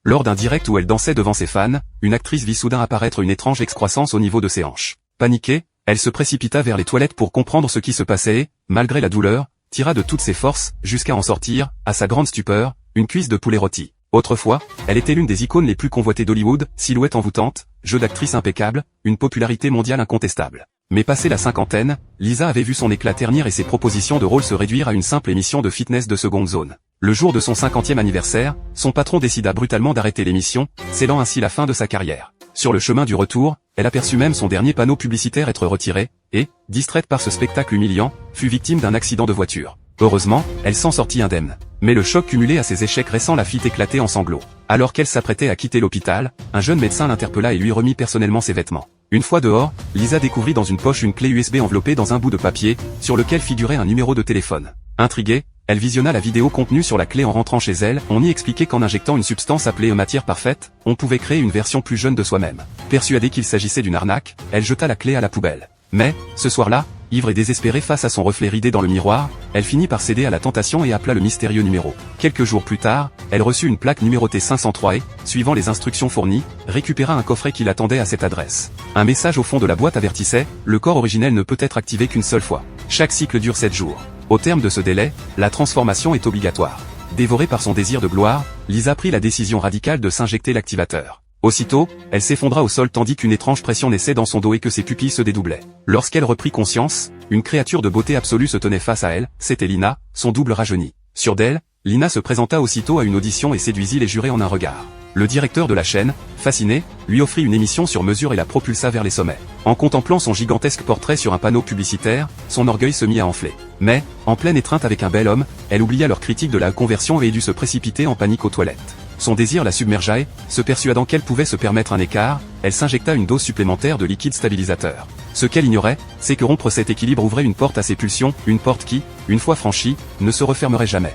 Lors d'un direct où elle dansait devant ses fans, une actrice vit soudain apparaître une étrange excroissance au niveau de ses hanches. Paniquée, elle se précipita vers les toilettes pour comprendre ce qui se passait et, malgré la douleur, tira de toutes ses forces, jusqu'à en sortir, à sa grande stupeur, une cuisse de poulet rôti. Autrefois, elle était l'une des icônes les plus convoitées d'Hollywood, silhouette envoûtante, jeu d'actrice impeccable, une popularité mondiale incontestable. Mais passé la cinquantaine, Lisa avait vu son éclat ternir et ses propositions de rôle se réduire à une simple émission de fitness de seconde zone. Le jour de son 50e anniversaire, son patron décida brutalement d'arrêter l'émission, scellant ainsi la fin de sa carrière. Sur le chemin du retour, elle aperçut même son dernier panneau publicitaire être retiré, et, distraite par ce spectacle humiliant, fut victime d'un accident de voiture. Heureusement, elle s'en sortit indemne. Mais le choc cumulé à ses échecs récents la fit éclater en sanglots. Alors qu'elle s'apprêtait à quitter l'hôpital, un jeune médecin l'interpella et lui remit personnellement ses vêtements. Une fois dehors, Lisa découvrit dans une poche une clé USB enveloppée dans un bout de papier, sur lequel figurait un numéro de téléphone. Intriguée, elle visionna la vidéo contenue sur la clé en rentrant chez elle. On y expliquait qu'en injectant une substance appelée matière parfaite, on pouvait créer une version plus jeune de soi-même. Persuadée qu'il s'agissait d'une arnaque, elle jeta la clé à la poubelle. Mais, ce soir-là, ivre et désespérée face à son reflet ridé dans le miroir, elle finit par céder à la tentation et appela le mystérieux numéro. Quelques jours plus tard, elle reçut une plaque numérotée 503 et, suivant les instructions fournies, récupéra un coffret qui l'attendait à cette adresse. Un message au fond de la boîte avertissait « Le corps originel ne peut être activé qu'une seule fois. Chaque cycle dure 7 jours. Au terme de ce délai, la transformation est obligatoire. » Dévorée par son désir de gloire, Lisa prit la décision radicale de s'injecter l'activateur. Aussitôt, elle s'effondra au sol tandis qu'une étrange pression naissait dans son dos et que ses pupilles se dédoublaient. Lorsqu'elle reprit conscience, une créature de beauté absolue se tenait face à elle, c'était Lina, son double rajeuni. Sûre d'elle, Lina se présenta aussitôt à une audition et séduisit les jurés en un regard. Le directeur de la chaîne, fasciné, lui offrit une émission sur mesure et la propulsa vers les sommets. En contemplant son gigantesque portrait sur un panneau publicitaire, son orgueil se mit à enfler. Mais, en pleine étreinte avec un bel homme, elle oublia leur critique de la conversion et dut se précipiter en panique aux toilettes. Son désir la submergea et, se persuadant qu'elle pouvait se permettre un écart, elle s'injecta une dose supplémentaire de liquide stabilisateur. Ce qu'elle ignorait, c'est que rompre cet équilibre ouvrait une porte à ses pulsions, une porte qui, une fois franchie, ne se refermerait jamais.